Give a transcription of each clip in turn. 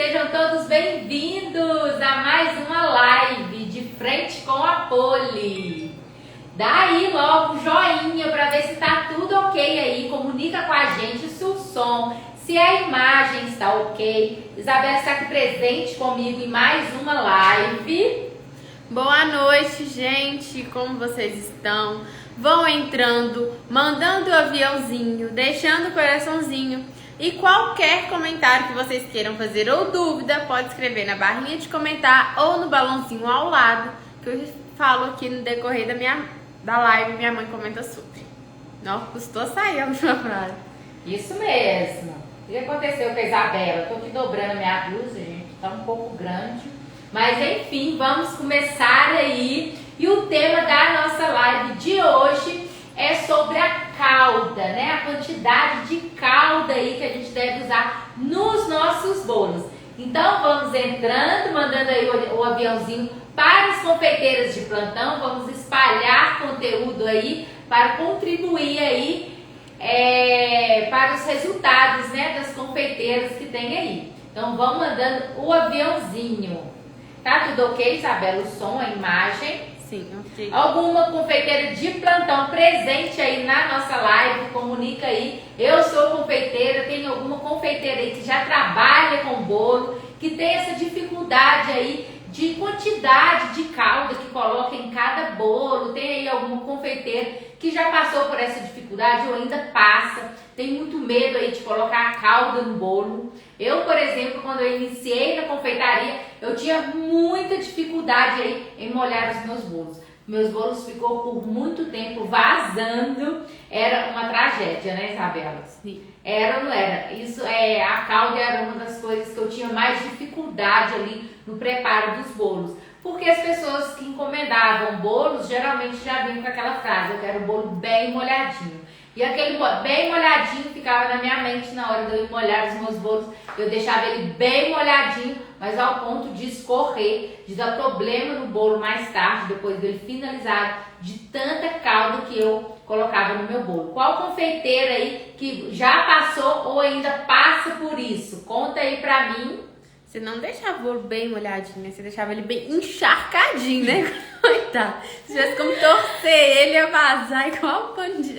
Sejam todos bem-vindos a mais uma live de frente com a Poli. Daí logo joinha para ver se tá tudo ok aí, comunica com a gente se o som, se a imagem está ok. Isabela está aqui presente comigo em mais uma live. Boa noite, gente, como vocês estão? Vão entrando, mandando o aviãozinho, deixando o coraçãozinho. E qualquer comentário que vocês queiram fazer ou dúvida, pode escrever na barrinha de comentar ou no balãozinho ao lado, que eu falo aqui no decorrer da live, minha mãe comenta sobre. Não, custou sair a última frase. Isso mesmo. O que aconteceu com a Isabela? Estou aqui dobrando a minha blusa, gente, tá um pouco grande. Mas enfim, vamos começar aí. E o tema da nossa live de hoje é sobre a calda, né? A quantidade de calda aí que a gente deve usar nos nossos bolos. Então vamos entrando, mandando aí o aviãozinho para as confeiteiras de plantão. Vamos espalhar conteúdo aí para contribuir aí para os resultados, né, das confeiteiras que tem aí. Então vamos mandando o aviãozinho. Tá tudo ok, Isabela? O som, a imagem? Sim, ok. Alguma confeiteira de plantão presente aí na nossa live, comunica aí. Eu sou confeiteira, tem alguma confeiteira aí que já trabalha com bolo, que tem essa dificuldade aí de quantidade de calda que coloca em cada bolo. Tem aí alguma confeiteira que já passou por essa dificuldade ou ainda passa, tem muito medo aí de colocar a calda no bolo. Eu, por exemplo, quando eu iniciei na confeitaria, eu tinha muita dificuldade aí em molhar os meus bolos. Meus bolos ficou por muito tempo vazando, era uma tragédia, né, Isabela? Sim. Era ou não era? Isso a calda era uma das coisas que eu tinha mais dificuldade ali no preparo dos bolos. Porque as pessoas que encomendavam bolos geralmente já vinham com aquela frase: eu quero o bolo bem molhadinho. E aquele bem molhadinho ficava na minha mente na hora de eu molhar os meus bolos. Eu deixava ele bem molhadinho, mas ao ponto de escorrer, de dar problema no bolo mais tarde, depois dele finalizado, de tanta calda que eu colocava no meu bolo. Qual confeiteira aí que já passou ou ainda passa por isso? Conta aí pra mim. Você não deixava o bolo bem molhadinho, né? Você deixava ele bem encharcadinho, né? Coitado. Se tivesse como torcer ele, ia vazar igual pano que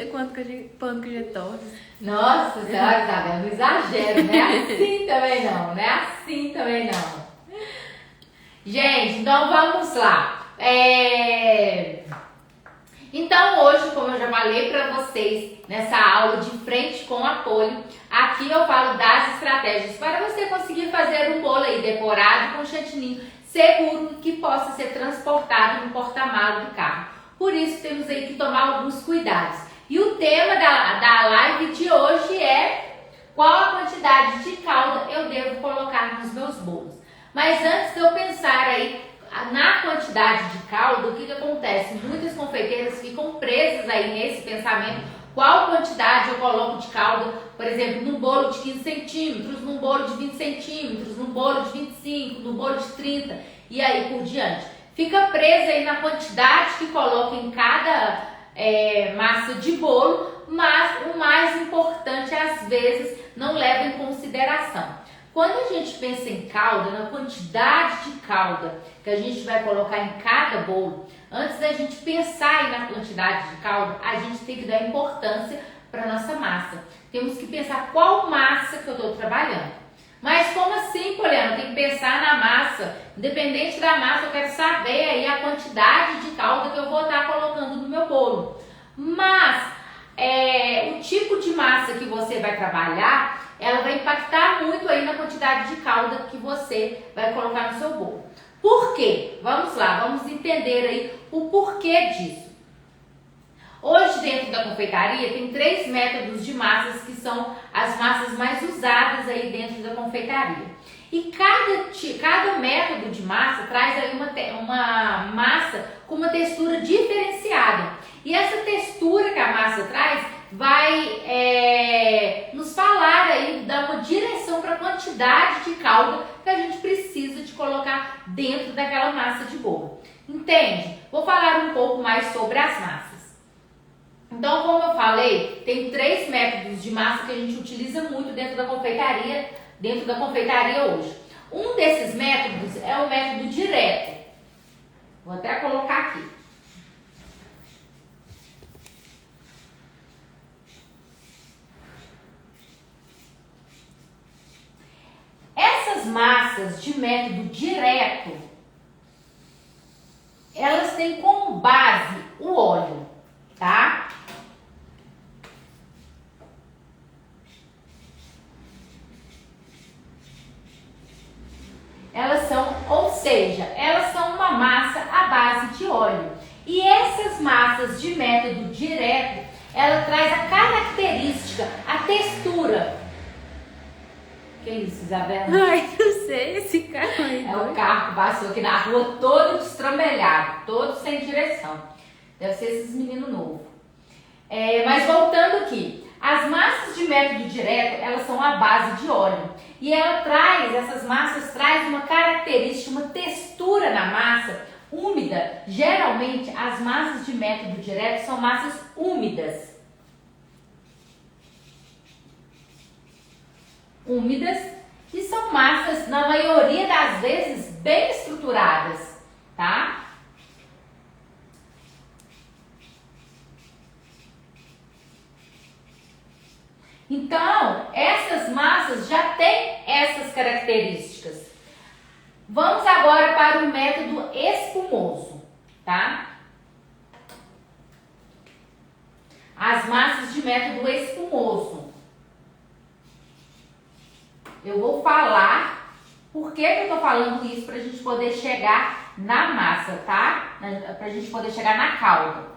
já torce. Nossa senhora, Isabela, não exagero, não é assim também não, não é assim também não. Gente, então vamos lá. Então hoje, como eu já falei para vocês nessa aula de frente com a Poli, aqui eu falo das estratégias para você conseguir fazer um bolo aí decorado com chantilly seguro que possa ser transportado no porta-malas do carro. Por isso temos aí que tomar alguns cuidados. E o tema da live de hoje é: qual a quantidade de calda eu devo colocar nos meus bolos? Mas antes de eu pensar aí na quantidade de calda, o que acontece? Muitas confeiteiras ficam presas aí nesse pensamento: qual quantidade eu coloco de calda, por exemplo, num bolo de 15 centímetros, num bolo de 20 centímetros, num bolo de 25, num bolo de 30 e aí por diante. Fica presa aí na quantidade que coloca em cada massa de bolo, mas o mais importante às vezes não leva em consideração. Quando a gente pensa em calda, na quantidade de calda que a gente vai colocar em cada bolo, antes da gente pensar na quantidade de calda, a gente tem que dar importância para nossa massa. Temos que pensar qual massa que eu estou trabalhando. Mas como assim, Poliana? Tem que pensar na massa. Independente da massa, eu quero saber aí a quantidade de calda que eu vou estar colocando no meu bolo. Mas o tipo de massa que você vai trabalhar, ela vai impactar muito aí na quantidade de calda que você vai colocar no seu bolo. Por quê? Vamos lá, vamos entender aí o porquê disso. Hoje, dentro da confeitaria, tem 3 métodos de massas que são as massas mais usadas aí dentro da confeitaria. E cada método de massa traz aí uma massa com uma textura diferenciada. E essa textura que a massa traz vai nos falar aí, dar uma direção para a quantidade de calda que a gente precisa de colocar dentro daquela massa de bolo. Entende? Vou falar um pouco mais sobre as massas. Então, como eu falei, tem 3 métodos de massa que a gente utiliza muito dentro da confeitaria hoje. Um desses métodos é o método direto. Vou até colocar aqui. Essas massas de método direto, elas têm como base o óleo, tá? Elas são, ou seja, elas são uma massa à base de óleo. E essas massas de método direto, ela traz a característica, a textura. Que isso, Isabela? Ai, não sei, esse carro aí. É o carro que passou aqui na rua todo destrambelhado, todo sem direção. Deve ser esses meninos novos. Mas voltando aqui, as massas de método direto, elas são a base de óleo. E essas massas trazem uma característica, uma textura na massa úmida. Geralmente, as massas de método direto são massas úmidas. E são massas, na maioria das vezes, bem estruturadas, tá? Então, essas massas já têm essas características. Vamos agora para o método espumoso, tá? As massas de método espumoso. Eu vou falar por que eu tô falando isso para a gente poder chegar na massa, tá? Para a gente poder chegar na calda.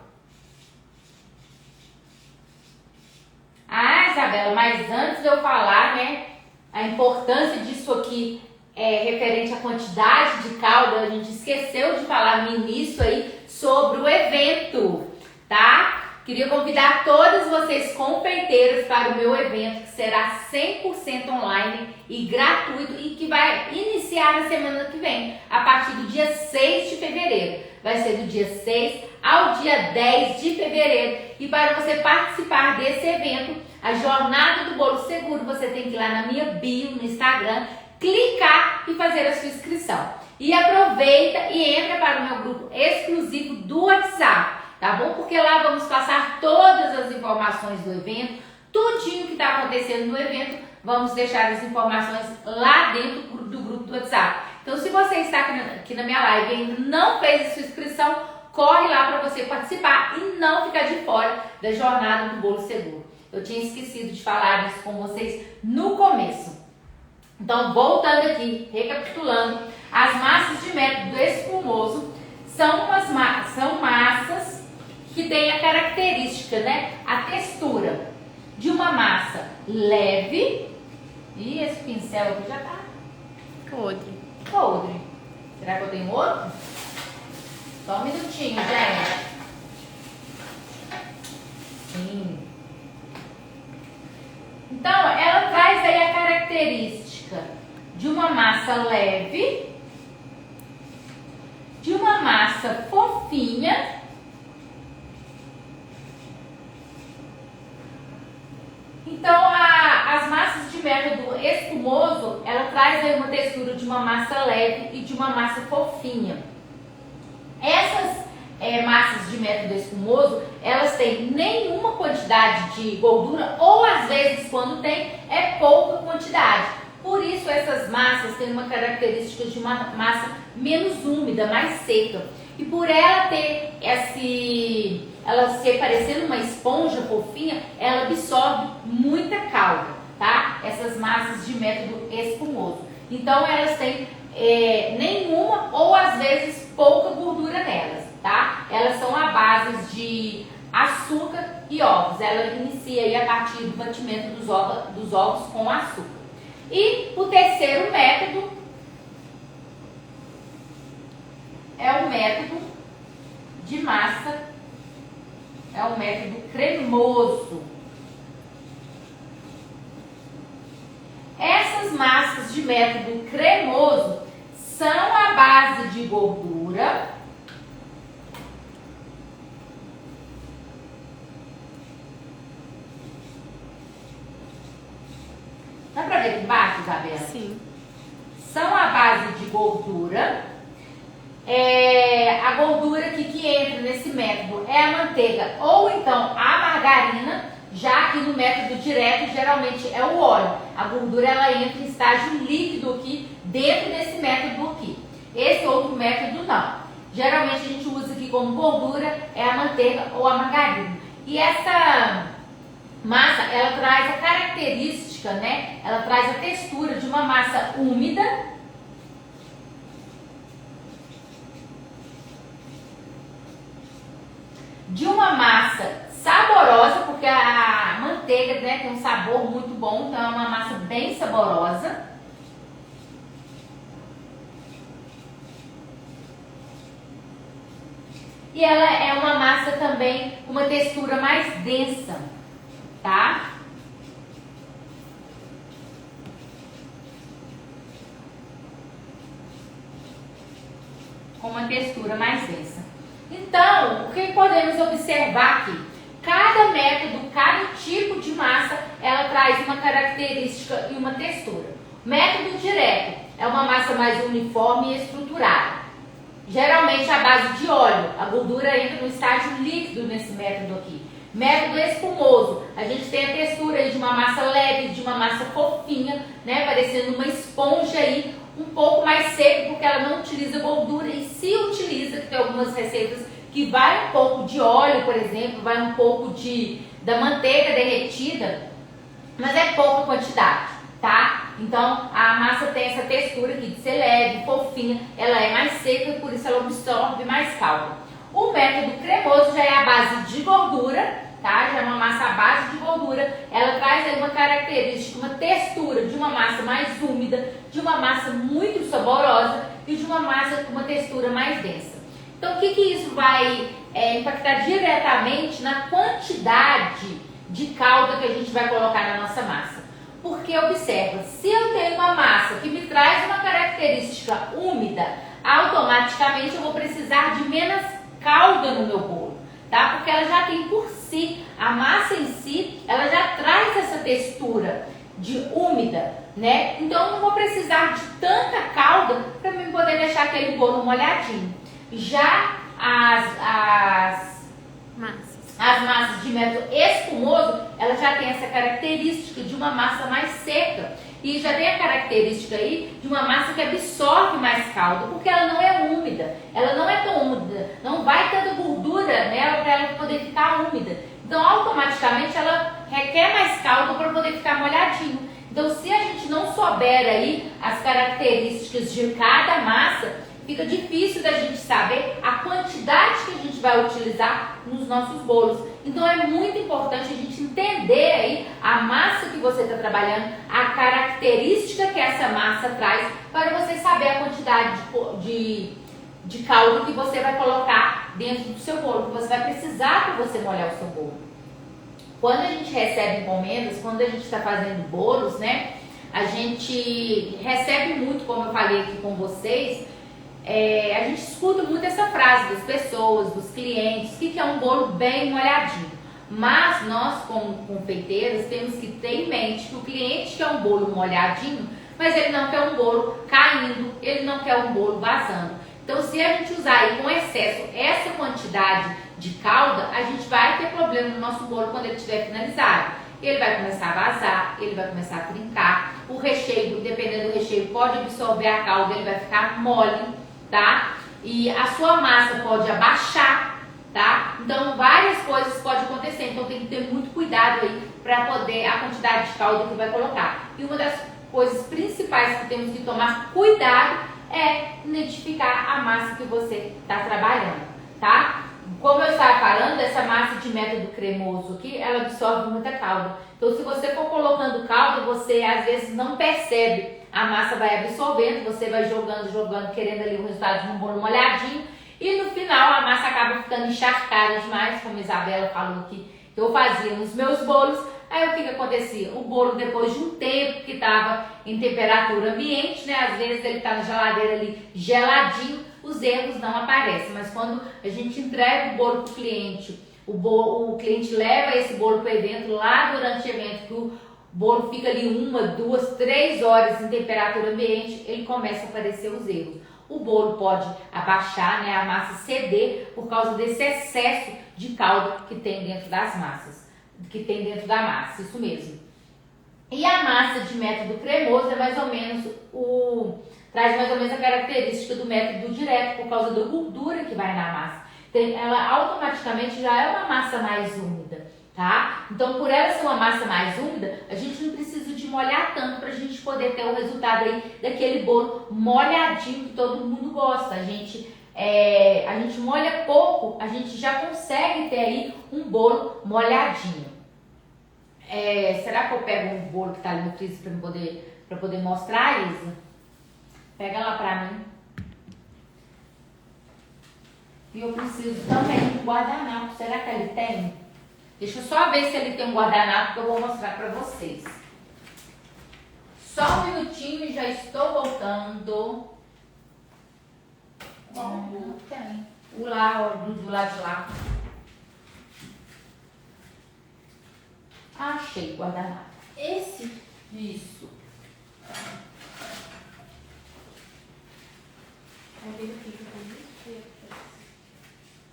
Ah, Isabela, mas antes de eu falar, né, a importância disso aqui referente à quantidade de calda, a gente esqueceu de falar no início aí sobre o evento, tá? Queria convidar todas vocês confeiteiras para o meu evento, que será 100% online e gratuito e que vai iniciar na semana que vem, a partir do dia 6 de fevereiro. Vai ser do dia 6 ao dia 10 de fevereiro. E para você participar desse evento, a Jornada do Bolo Seguro, você tem que ir lá na minha bio no Instagram, clicar e fazer a sua inscrição. E aproveita e entra para o meu grupo exclusivo do WhatsApp, tá bom? Porque lá vamos passar todas as informações do evento, tudinho que está acontecendo no evento, vamos deixar as informações lá dentro do grupo do WhatsApp. Então, se você está aqui na minha live e ainda não fez a sua inscrição, corre lá para você participar e não ficar de fora da Jornada do Bolo Seguro. Eu tinha esquecido de falar isso com vocês no começo. Então, voltando aqui, recapitulando, as massas de método espumoso são massas que têm a característica, né, a textura de uma massa leve. E esse pincel aqui já tá Podre. Será que eu tenho outro? Só um minutinho, gente. Sim. Então, ela traz aí a característica de uma massa leve, de uma massa fofinha, então as massas de método espumoso, ela traz aí uma textura de uma massa leve e de uma massa fofinha. Essas massas de método espumoso, elas têm nenhuma quantidade de gordura ou às vezes quando tem é pouca quantidade. Por isso essas massas têm uma característica de uma massa menos úmida, mais seca. E por ela ter ela ser parecendo uma esponja fofinha, ela absorve muita calda, tá? Essas massas de método espumoso. Então elas têm nenhuma ou às vezes pouca gordura nelas, tá? Elas são a base de açúcar e ovos. Ela inicia aí a partir do batimento dos ovos com açúcar. E o terceiro método é o método de massa, é o método cremoso. Essas massas de método cremoso são a base de gordura Dá pra ver aqui embaixo, Isabela? Sim. são à base de gordura. A gordura que entra nesse método é a manteiga ou então a margarina, já que no método direto geralmente é o óleo. A gordura ela entra em estágio líquido aqui dentro desse método aqui. Esse outro método não. Geralmente a gente usa aqui como gordura é a manteiga ou a margarina. E essa massa, ela traz a característica, né? Ela traz a textura de uma massa úmida, de uma massa saborosa, porque a manteiga, né, tem um sabor muito bom, então é uma massa bem saborosa. E ela é uma massa também com uma textura mais densa, tá? Com uma textura mais densa. Então, o que podemos observar aqui? Cada método, cada tipo de massa, ela traz uma característica e uma textura. Método direto é uma massa mais uniforme e estruturada. Geralmente à base de óleo, a gordura entra no estágio líquido nesse método aqui. Método espumoso, a gente tem a textura aí de uma massa leve, de uma massa fofinha, né, parecendo uma esponja aí, um pouco mais seco, porque ela não utiliza gordura e se utiliza, que tem algumas receitas que vai um pouco de óleo, por exemplo, vai um pouco da manteiga derretida, mas é pouca quantidade, tá? Então a massa tem essa textura aqui de ser leve, fofinha, ela é mais seca e por isso ela absorve mais caldo. O método cremoso já é a base de gordura, tá? Já é uma massa à base de gordura, ela traz aí uma característica, uma textura de uma massa mais úmida, de uma massa muito saborosa e de uma massa com uma textura mais densa. Então o que isso vai impactar diretamente na quantidade de calda que a gente vai colocar na nossa massa? Porque observa, se eu tenho uma massa que me traz uma característica úmida, automaticamente eu vou precisar de menos calda no meu bolo, tá? Porque ela já tem por si, a massa em si, ela já traz essa textura de úmida, né? Então eu não vou precisar de tanta calda para mim poder deixar aquele bolo molhadinho. Já as massas de método espumoso, ela já tem essa característica de uma massa mais seca e já tem a característica aí de uma massa que absorve mais caldo, porque ela não é úmida, ela não é tão úmida, não vai tanta gordura nela para ela poder ficar úmida. Então automaticamente ela requer mais caldo para poder ficar molhadinho. Então se a gente não souber aí as características de cada massa, fica difícil da gente saber a quantidade que a gente vai utilizar nos nossos bolos. Então é muito importante a gente entender aí a massa que você está trabalhando, a característica que essa massa traz, para você saber a quantidade de caldo que você vai colocar dentro do seu bolo, que você vai precisar para você molhar o seu bolo. Quando a gente recebe encomendas, quando a gente está fazendo bolos, né, a gente recebe muito, como eu falei aqui com vocês, a gente escuta muito essa frase das pessoas, dos clientes, que é um bolo bem molhadinho. Mas nós, como confeiteiros, temos que ter em mente que o cliente quer um bolo molhadinho, mas ele não quer um bolo caindo, ele não quer um bolo vazando. Então, se a gente usar aí com excesso essa quantidade de calda, a gente vai ter problema no nosso bolo quando ele estiver finalizado. Ele vai começar a vazar, ele vai começar a trincar. O recheio, dependendo do recheio, pode absorver a calda, ele vai ficar mole, tá? E a sua massa pode abaixar, tá? Então várias coisas podem acontecer, então tem que ter muito cuidado aí para poder a quantidade de calda que vai colocar. E uma das coisas principais que temos que tomar cuidado é identificar a massa que você está trabalhando, tá? Como eu estava falando, essa massa de método cremoso aqui, ela absorve muita calda. Então se você for colocando calda, você às vezes não percebe. A massa vai absorvendo, você vai jogando, querendo ali o resultado de um bolo molhadinho. E no final a massa acaba ficando encharcada demais, como a Isabela falou que eu fazia nos meus bolos. Aí o que acontecia? O bolo, depois de um tempo que estava em temperatura ambiente, né? Às vezes ele está na geladeira ali geladinho, os erros não aparecem. Mas quando a gente entrega o bolo para o cliente, o cliente leva esse bolo para o evento, lá durante o evento, que o o bolo fica ali 1, 2, 3 horas em temperatura ambiente, ele começa a aparecer os erros. O bolo pode abaixar, né, a massa ceder por causa desse excesso de calda que tem dentro das massas, que tem dentro da massa, isso mesmo. E a massa de método cremoso é mais ou menos traz mais ou menos a característica do método direto por causa da gordura que vai na massa. Ela automaticamente já é uma massa mais úmida, tá? Então, por ela ser uma massa mais úmida, a gente não precisa de molhar tanto para a gente poder ter o resultado aí daquele bolo molhadinho que todo mundo gosta. A gente molha pouco, a gente já consegue ter aí um bolo molhadinho. Será que eu pego um bolo que tá ali no freezer para poder mostrar, Isa? Pega lá pra mim. E eu preciso também de um guardanapo. Será que ele tem? Deixa eu só ver se ele tem um guardanapo que eu vou mostrar pra vocês. Só um minutinho e já estou voltando. Não tem. O lá, do lado de lá. Achei o guardanapo. Esse? Isso.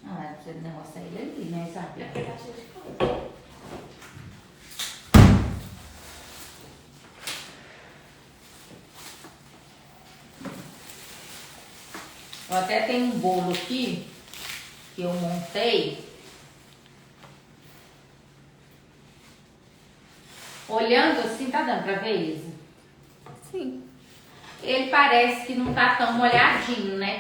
Ah, esse negócio aí ali, né, Isabel? Eu até tenho um bolo aqui que eu montei. Olhando assim, tá dando pra ver, Isa? Sim. Ele parece que não tá tão molhadinho, né?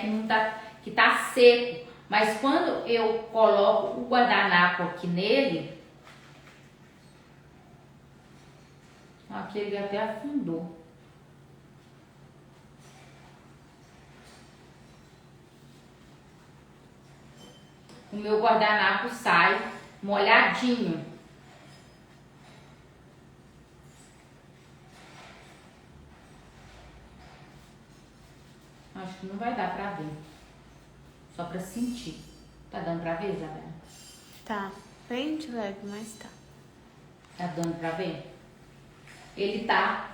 Que tá seco. Mas quando eu coloco o guardanapo aqui nele, aqui ele até afundou. O meu guardanapo sai molhadinho. Acho que não vai dar pra ver. Só pra sentir. Tá dando pra ver, Isabela? Tá. Bem de leve, mas tá. Tá dando pra ver? Ele tá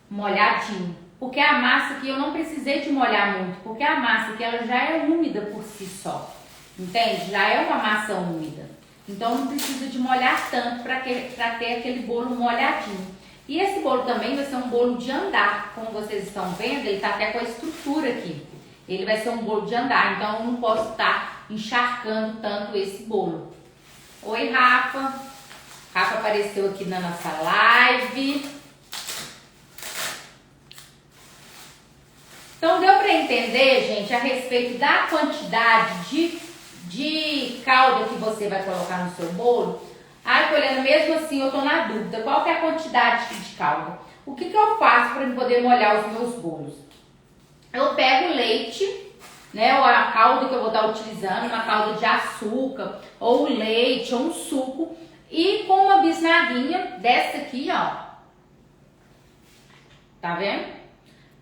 molhadinho. Porque a massa aqui eu não precisei de molhar muito. Porque a massa aqui ela já é úmida por si só. Entende? Já é uma massa úmida. Então não precisa de molhar tanto pra ter aquele bolo molhadinho. E esse bolo também vai ser um bolo de andar. Como vocês estão vendo, ele tá até com a estrutura aqui. Ele vai ser um bolo de andar, então eu não posso estar encharcando tanto esse bolo. Oi, Rafa. Rafa apareceu aqui na nossa live. Então deu para entender, gente, a respeito da quantidade de calda que você vai colocar no seu bolo? Ai, olhando, mesmo assim eu tô na dúvida, qual que é a quantidade de calda? O que eu faço para poder molhar os meus bolos? Eu pego o leite, né, ou a calda que eu vou estar utilizando, uma calda de açúcar, ou leite, ou um suco, e com uma bisnaguinha dessa aqui, ó, tá vendo?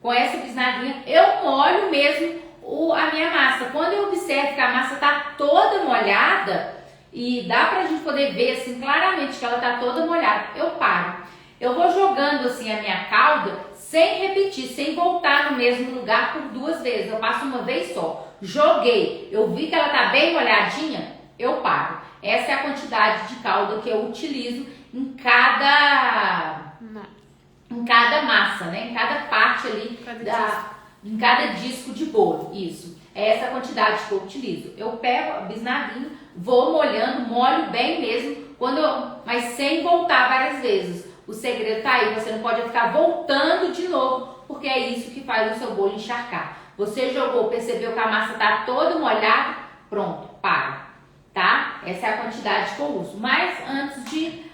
Com essa bisnaguinha eu molho mesmo a minha massa. Quando eu observo que a massa tá toda molhada, e dá pra gente poder ver assim claramente que ela tá toda molhada, eu paro. Eu vou jogando assim a minha calda sem repetir, sem voltar no mesmo lugar por 2 vezes. Eu passo uma vez só. Joguei, eu vi que ela tá bem molhadinha, eu paro. Essa é a quantidade de calda que eu utilizo em cada massa, né? Em cada parte ali, em cada disco de bolo. Isso. É essa a quantidade que eu utilizo. Eu pego a bisnaguinha, vou molhando, molho bem mesmo, mas sem voltar várias vezes. O segredo tá aí, você não pode ficar voltando de novo, porque é isso que faz o seu bolo encharcar. Você jogou, percebeu que a massa tá toda molhada, pronto, para, tá? Essa é a quantidade que eu uso. Mas antes de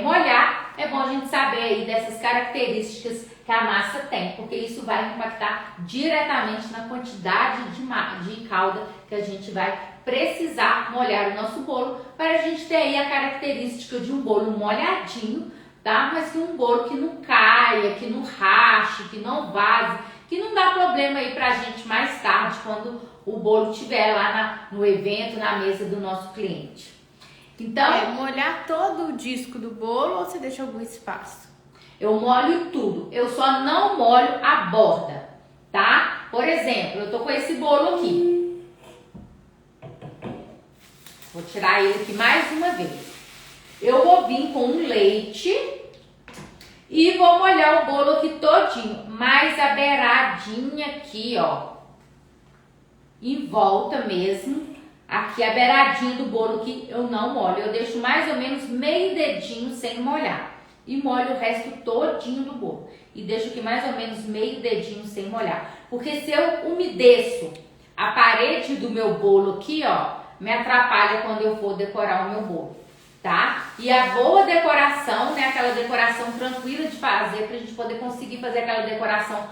molhar, é bom a gente saber aí dessas características que a massa tem, porque isso vai impactar diretamente na quantidade de calda que a gente vai precisar molhar o nosso bolo, para a gente ter aí a característica de um bolo molhadinho, tá? Mas que um bolo que não caia, que não rache, que não vaze, que não dá problema aí pra gente mais tarde, quando o bolo estiver lá no evento, na mesa do nosso cliente. Então, molhar todo o disco do bolo ou você deixa algum espaço? Eu molho tudo, eu só não molho a borda, tá? Por exemplo, eu tô com esse bolo aqui. Vou tirar ele aqui mais uma vez. Eu vou vir com um leite e vou molhar o bolo aqui todinho, mais a beiradinha aqui, ó, em volta mesmo. Aqui a beiradinha do bolo que eu não molho, eu deixo mais ou menos meio dedinho sem molhar. E molho o resto todinho do bolo. E deixo aqui mais ou menos meio dedinho sem molhar. Porque se eu umedeço a parede do meu bolo aqui, ó, me atrapalha quando eu for decorar o meu bolo, tá? E a boa decoração, né, aquela decoração tranquila de fazer, pra gente poder conseguir fazer aquela decoração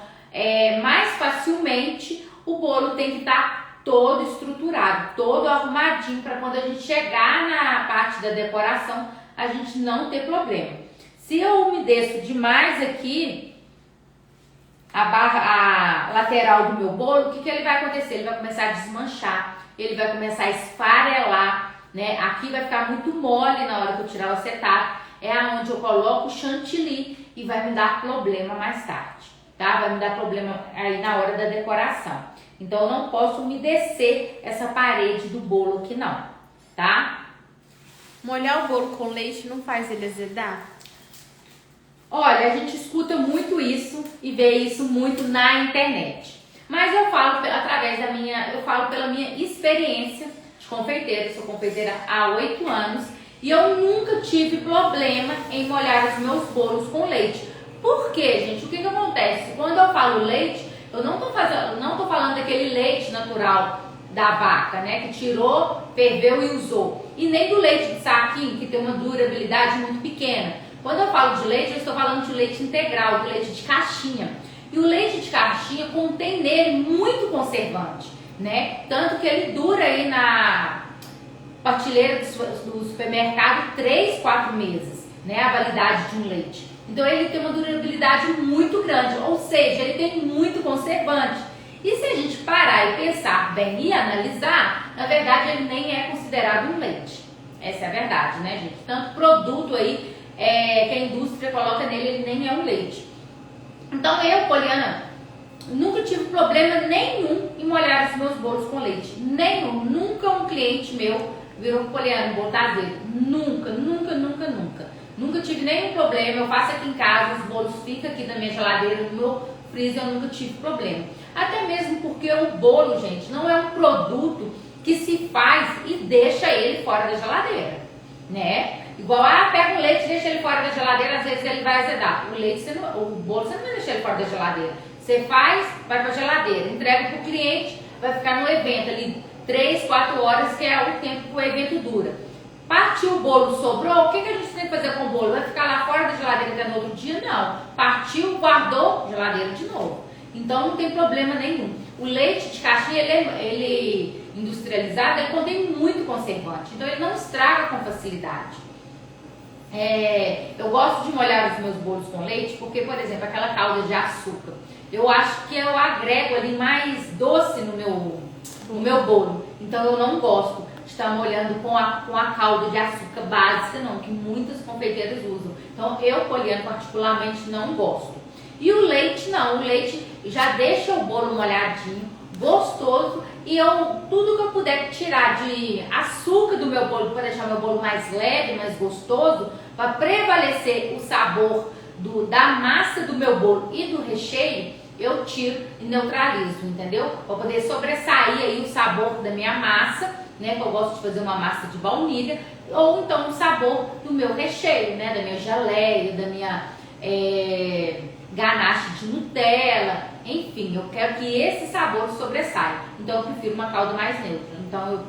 mais facilmente, o bolo tem que estar todo estruturado, todo arrumadinho, para quando a gente chegar na parte da decoração, a gente não ter problema. Se eu umedeço demais aqui a lateral do meu bolo, o que ele vai acontecer? Ele vai começar a desmanchar, ele vai começar a esfarelar, né? Aqui vai ficar muito mole na hora que eu tirar o acetato, é aonde eu coloco o chantilly e vai me dar problema mais tarde, tá? Vai me dar problema aí na hora da decoração. Então eu não posso umedecer essa parede do bolo aqui não, tá? Molhar o bolo com leite não faz ele azedar? Olha, a gente escuta muito isso e vê isso muito na internet. Mas eu falo eu falo pela minha experiência de confeiteira. Eu sou confeiteira há 8 anos e eu nunca tive problema em molhar os meus bolos com leite. Por quê, gente? O que acontece? Quando eu falo leite, eu não tô falando daquele leite natural da vaca, né? Que tirou, ferveu e usou. E nem do leite de saquinho, que tem uma durabilidade muito pequena. Quando eu falo de leite, eu estou falando de leite integral, de leite de caixinha. E o leite de caixinha contém nele muito conservante, né? Tanto que ele dura aí na prateleira do supermercado 3, 4 meses, né? A validade de um leite. Então ele tem uma durabilidade muito grande, ou seja, ele tem muito conservante. E se a gente parar e pensar bem e analisar, na verdade ele nem é considerado um leite. Essa é a verdade, né, gente? Tanto produto aí que a indústria coloca nele, ele nem é um leite. Então eu, Poliana, nunca tive problema nenhum em molhar os meus bolos com leite. Nenhum. Nunca um cliente meu virou Poliana, bolo tá azedo. Nunca, nunca, nunca, nunca. Nunca tive nenhum problema. Eu faço aqui em casa, os bolos ficam aqui na minha geladeira, no meu freezer, eu nunca tive problema. Até mesmo porque o bolo, gente, não é um produto que se faz e deixa ele fora da geladeira, né? Igual, pega um leite e deixa ele fora da geladeira, às vezes ele vai azedar. O bolo você não vai deixar ele fora da geladeira. Você faz, vai pra geladeira, entrega pro cliente, vai ficar no evento ali 3, 4 horas, que é o tempo que o evento dura. Partiu o bolo, sobrou, o que a gente tem que fazer com o bolo? Vai ficar lá fora da geladeira até no outro dia? Não. Partiu, guardou, geladeira de novo. Então não tem problema nenhum. O leite de caixinha, ele industrializado, ele contém muito conservante. Então ele não estraga com facilidade. Eu gosto de molhar os meus bolos com leite porque, por exemplo, aquela calda de açúcar, eu acho que eu agrego ali mais doce no meu bolo. Então eu não gosto de estar molhando com a calda de açúcar básica, não, que muitas confeiteiras usam. Então eu, Poliana, particularmente não gosto. E o leite não, o leite já deixa o bolo molhadinho, gostoso, e tudo que eu puder tirar de açúcar do meu bolo para deixar meu bolo mais leve, mais gostoso, para prevalecer o sabor da massa do meu bolo e do recheio, eu tiro e neutralizo, entendeu? Para poder sobressair aí o sabor da minha massa, né? Que eu gosto de fazer uma massa de baunilha, ou então o sabor do meu recheio, né? Da minha geleia, da minha ganache de Nutella, enfim, eu quero que esse sabor sobressaia. Então eu prefiro uma calda mais neutra. Então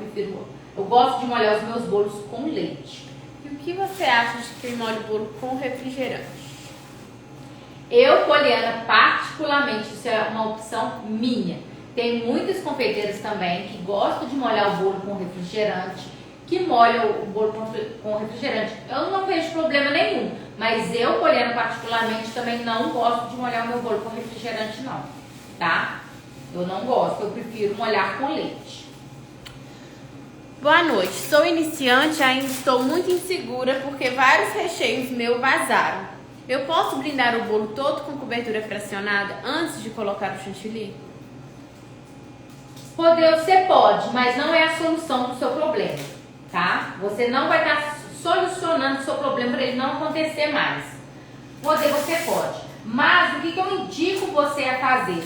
eu gosto de molhar os meus bolos com leite. E o que você acha de quem molha o bolo com refrigerante? Eu, Poliana, particularmente, isso é uma opção minha. Tem muitas confeiteiras também que gostam de molhar o bolo com refrigerante, que molham o bolo com refrigerante. Eu não vejo problema nenhum, mas eu, Poliana, particularmente, também não gosto de molhar o meu bolo com refrigerante, não, tá? Eu não gosto, eu prefiro molhar com leite. Boa noite, sou iniciante e ainda estou muito insegura porque vários recheios meus vazaram. Eu posso blindar o bolo todo com cobertura fracionada antes de colocar o chantilly? Você pode, mas não é a solução do seu problema, tá? Você não vai estar solucionando o seu problema para ele não acontecer mais. Você pode, mas o que eu indico você a fazer?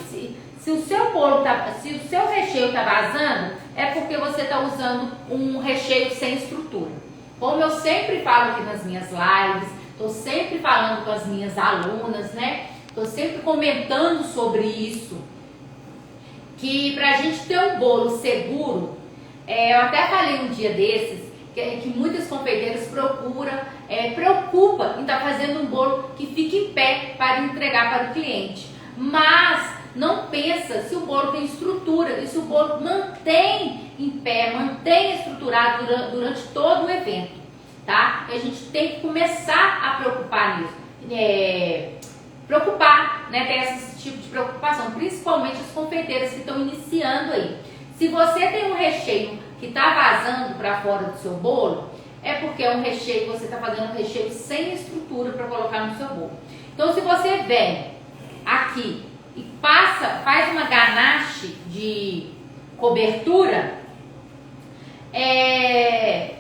Se o seu bolo se o seu recheio tá vazando, é porque você está usando um recheio sem estrutura. Como eu sempre falo aqui nas minhas lives, estou sempre falando com as minhas alunas, né? Estou sempre comentando sobre isso. Que pra gente ter um bolo seguro, eu até falei um dia desses, que muitas confeiteiras preocupa em estar fazendo um bolo que fique em pé para entregar para o cliente. Mas não pensa se o bolo tem estrutura e se o bolo mantém em pé, mantém estruturado durante todo o evento, tá? E a gente tem que começar a preocupar nisso. Né, ter esse tipo de preocupação, principalmente as confeiteiras que estão iniciando aí. Se você tem um recheio que está vazando para fora do seu bolo, é porque é um recheio, você está fazendo um recheio sem estrutura para colocar no seu bolo. Então, se você vem aqui e faz uma ganache de cobertura,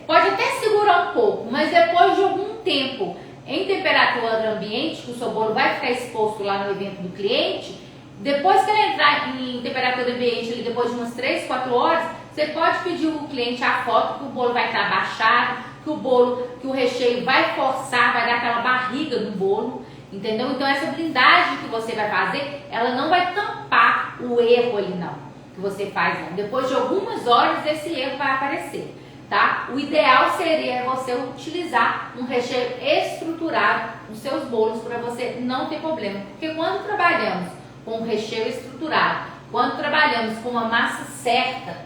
pode até segurar um pouco, mas depois de algum tempo em temperatura ambiente, que o seu bolo vai ficar exposto lá no evento do cliente, depois que ele entrar em temperatura ambiente, depois de umas 3, 4 horas, você pode pedir ao cliente a foto que o bolo vai estar abaixado, que o recheio vai forçar, vai dar aquela barriga no bolo, entendeu? Então essa blindagem que você vai fazer, ela não vai tampar o erro ali não, que você faz não. Depois de algumas horas esse erro vai aparecer. Tá? O ideal seria você utilizar um recheio estruturado nos seus bolos para você não ter problema. Porque quando trabalhamos com um recheio estruturado, quando trabalhamos com uma massa certa,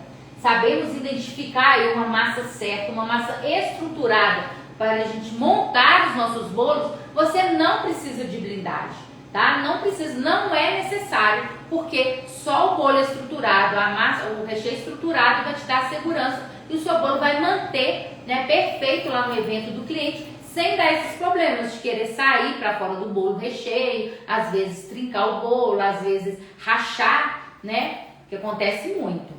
sabemos identificar aí uma massa certa, uma massa estruturada para a gente montar os nossos bolos, você não precisa de blindagem, tá? Não é necessário, porque só o bolo estruturado, o recheio estruturado vai te dar segurança e o seu bolo vai manter, né, perfeito lá no evento do cliente, sem dar esses problemas de querer sair para fora do bolo recheio, às vezes trincar o bolo, às vezes rachar, né, que acontece muito.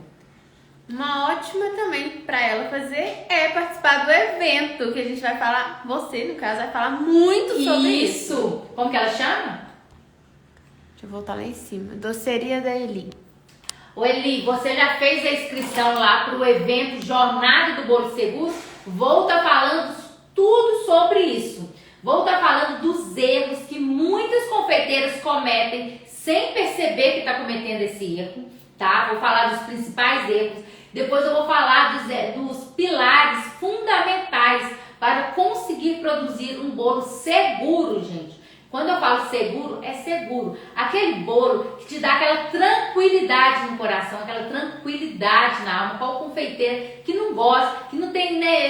Uma ótima também para ela fazer é participar do evento, que a gente vai falar, você no caso vai falar muito sobre isso. Como que ela chama? Deixa eu voltar lá em cima. Doceria da Eli. Ô Eli, você já fez a inscrição lá para o evento Jornada do Bolo Seguro? Vou estar falando tudo sobre isso. Vou estar falando dos erros que muitas confeiteiras cometem sem perceber que está cometendo esse erro, tá? Vou falar dos principais erros. Depois eu vou falar dos pilares fundamentais para conseguir produzir um bolo seguro, gente. Quando eu falo seguro, é seguro. Aquele bolo que te dá aquela tranquilidade no coração, aquela tranquilidade na alma. Qual confeiteira que não gosta, que não tem, né,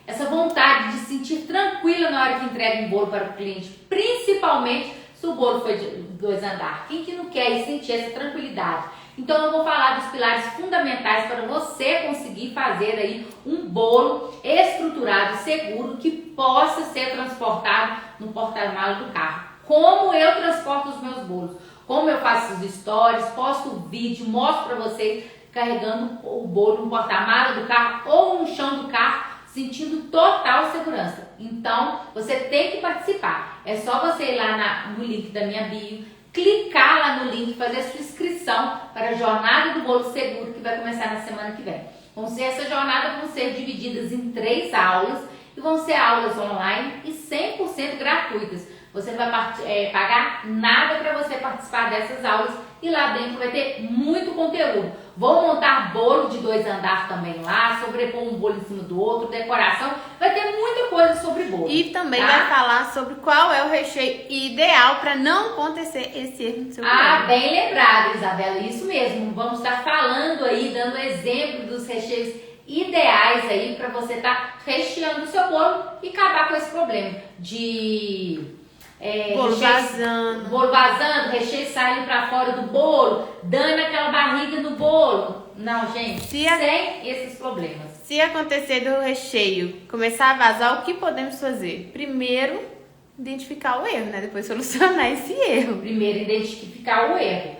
essa vontade de se sentir tranquila na hora que entrega um bolo para o cliente, principalmente se o bolo foi de 2 andares. Quem que não quer sentir essa tranquilidade? Então eu vou falar dos pilares fundamentais para você conseguir fazer aí um bolo estruturado, seguro, que possa ser transportado no porta-malas do carro. Como eu transporto os meus bolos, como eu faço os stories, posto o vídeo, mostro para vocês carregando o bolo no porta-malas do carro ou no chão do carro, sentindo total segurança. Então você tem que participar. É só você ir lá no link da minha bio, clicar lá no link, fazer a sua inscrição para a Jornada do Bolo Seguro, que vai começar na semana que vem. Essa jornada vão ser divididas em 3 aulas e vão ser aulas online e 100% gratuitas. Você não vai pagar nada para você participar dessas aulas e lá dentro vai ter muito conteúdo. Vou montar bolo de 2 andares também lá, sobrepor um bolo em cima do outro, decoração, vai ter muita coisa sobre bolo. E também vai falar sobre qual é o recheio ideal para não acontecer esse erro no seu bolo. Bem lembrado, Isabela, isso mesmo. Vamos estar falando aí, dando exemplo dos recheios ideais aí para você estar recheando o seu bolo e acabar com esse problema de bolo vazando, recheio saindo para fora do bolo, dando aquela barriga no bolo. Não, gente, sem esses problemas. Se acontecer do recheio começar a vazar, o que podemos fazer? Primeiro, identificar o erro, né? Depois solucionar esse erro. Primeiro, identificar o erro.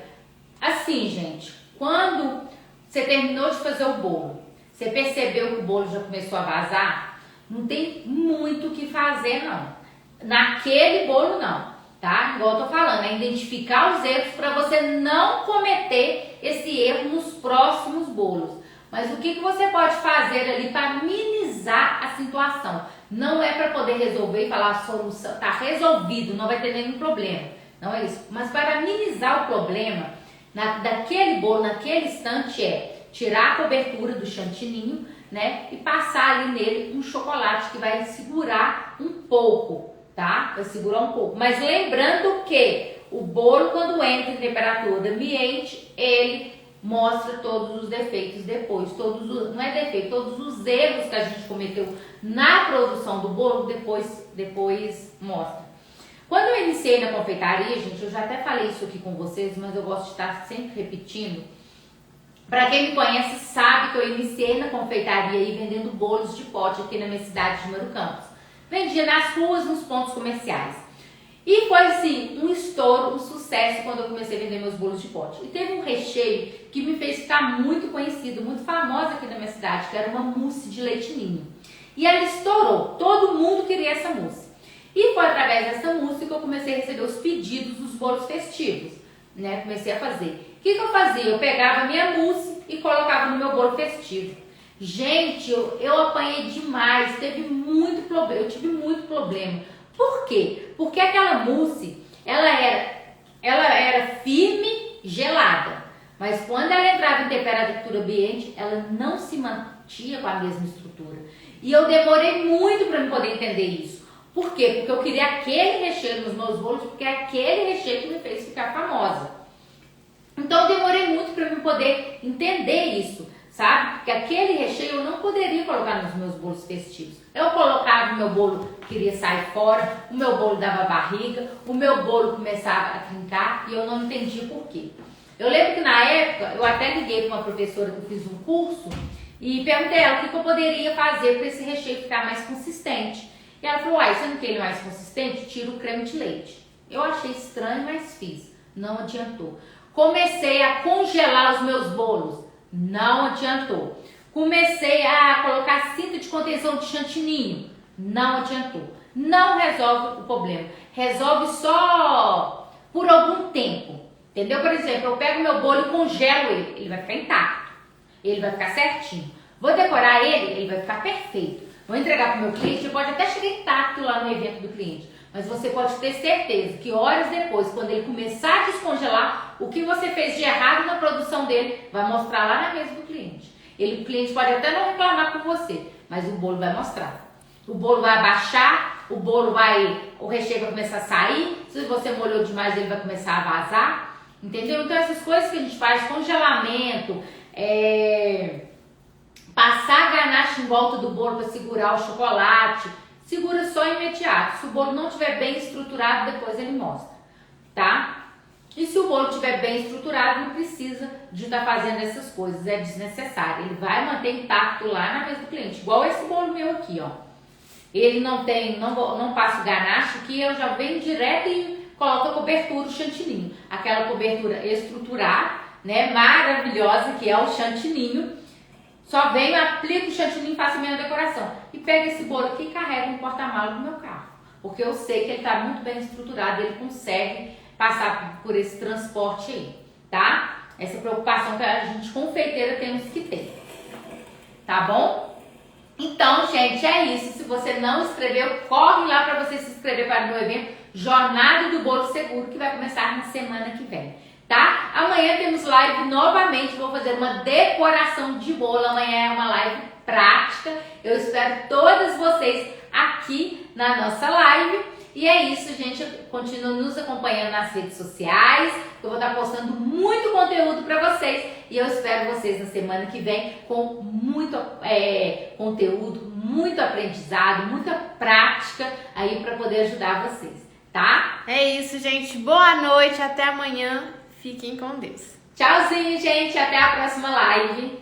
Assim, gente, quando você terminou de fazer o bolo, você percebeu que o bolo já começou a vazar, não tem muito o que fazer, não. Naquele bolo, não, tá? Igual eu tô falando, é identificar os erros para você não cometer esse erro nos próximos bolos. Mas o que você pode fazer ali para minimizar a situação? Não é para poder resolver e falar a solução, tá resolvido, não vai ter nenhum problema. Não é isso. Mas para minimizar o problema daquele bolo, naquele instante, é tirar a cobertura do chantininho, né? E passar ali nele um chocolate que vai segurar um pouco, tá? Vai segurar um pouco. Mas lembrando que o bolo, quando entra em temperatura ambiente, ele mostra todos os defeitos depois. Não é defeito, todos os erros que a gente cometeu na produção do bolo, depois mostra. Quando eu iniciei na confeitaria, gente, eu já até falei isso aqui com vocês, mas eu gosto de estar sempre repetindo. Para quem me conhece sabe que eu iniciei na confeitaria e vendendo bolos de pote aqui na minha cidade de Moura Campos. Vendia nas ruas, nos pontos comerciais. E foi assim, um estouro, um sucesso quando eu comecei a vender meus bolos de pote. E teve um recheio que me fez ficar muito conhecido, muito famosa aqui na minha cidade, que era uma mousse de leite ninho. E ela estourou, todo mundo queria essa mousse. E foi através dessa mousse que eu comecei a receber os pedidos dos bolos festivos, né? Comecei a fazer. O que eu fazia? Eu pegava a minha mousse e colocava no meu bolo festivo. Gente, eu apanhei demais, eu tive muito problema. Por quê? Porque aquela mousse, ela era firme, gelada. Mas quando ela entrava em temperatura ambiente, ela não se mantinha com a mesma estrutura. E eu demorei muito para poder entender isso. Por quê? Porque eu queria aquele recheio nos meus bolos, porque é aquele recheio que me fez ficar famosa. Então eu demorei muito para eu poder entender isso, sabe? Porque aquele recheio eu não poderia colocar nos meus bolos festivos. Eu colocava o meu bolo, queria sair fora, o meu bolo dava barriga, o meu bolo começava a trincar e eu não entendia por quê. Eu lembro que na época eu até liguei para uma professora que eu fiz um curso e perguntei a ela o que eu poderia fazer para esse recheio ficar mais consistente. E ela falou, você não quer ele mais consistente? Tira o creme de leite. Eu achei estranho, mas fiz. Não adiantou. Comecei a congelar os meus bolos. Não adiantou. Comecei a colocar cinta de contenção de chantininho. Não adiantou. Não resolve o problema. Resolve só por algum tempo. Entendeu? Por exemplo, eu pego meu bolo e congelo ele. Ele vai ficar intacto. Ele vai ficar certinho. Vou decorar ele vai ficar perfeito. Vou entregar para o meu cliente, pode até chegar intacto lá no evento do cliente. Mas você pode ter certeza que horas depois, quando ele começar a descongelar, o que você fez de errado na produção dele vai mostrar lá na mesa do cliente. O cliente pode até não reclamar com você, mas o bolo vai mostrar. O bolo vai abaixar, o recheio vai começar a sair. Se você molhou demais, ele vai começar a vazar. Entendeu? Então essas coisas que a gente faz, congelamento, passar a ganache em volta do bolo para segurar o chocolate, segura só imediato. Se o bolo não estiver bem estruturado, depois ele mostra, tá? E se o bolo estiver bem estruturado, não precisa de estar fazendo essas coisas, é desnecessário. Ele vai manter intacto lá na mesa do cliente, igual esse bolo meu aqui, ó. Ele não passa ganache, que eu já venho direto e coloco a cobertura, o chantininho. Aquela cobertura estruturada, né, maravilhosa, que é o chantininho. Só venho, aplico o chantininho e faço a minha decoração. E pego esse bolo aqui e carrego no porta-malas do meu carro. Porque eu sei que ele está muito bem estruturado, ele consegue passar por esse transporte aí, tá? Essa preocupação que a gente, confeiteira, temos que ter. Tá bom? Então, gente, é isso. Se você não inscreveu, corre lá para você se inscrever para o meu evento Jornada do Bolo Seguro, que vai começar na semana que vem. Tá? Amanhã temos live novamente, vou fazer uma decoração de bolo, amanhã é uma live prática, eu espero todas vocês aqui na nossa live, e é isso, gente, continue nos acompanhando nas redes sociais, eu vou estar postando muito conteúdo para vocês, e eu espero vocês na semana que vem com muito conteúdo, muito aprendizado, muita prática aí para poder ajudar vocês, tá? É isso, gente, boa noite, até amanhã. Fiquem com Deus. Tchauzinho, gente. Até a próxima live.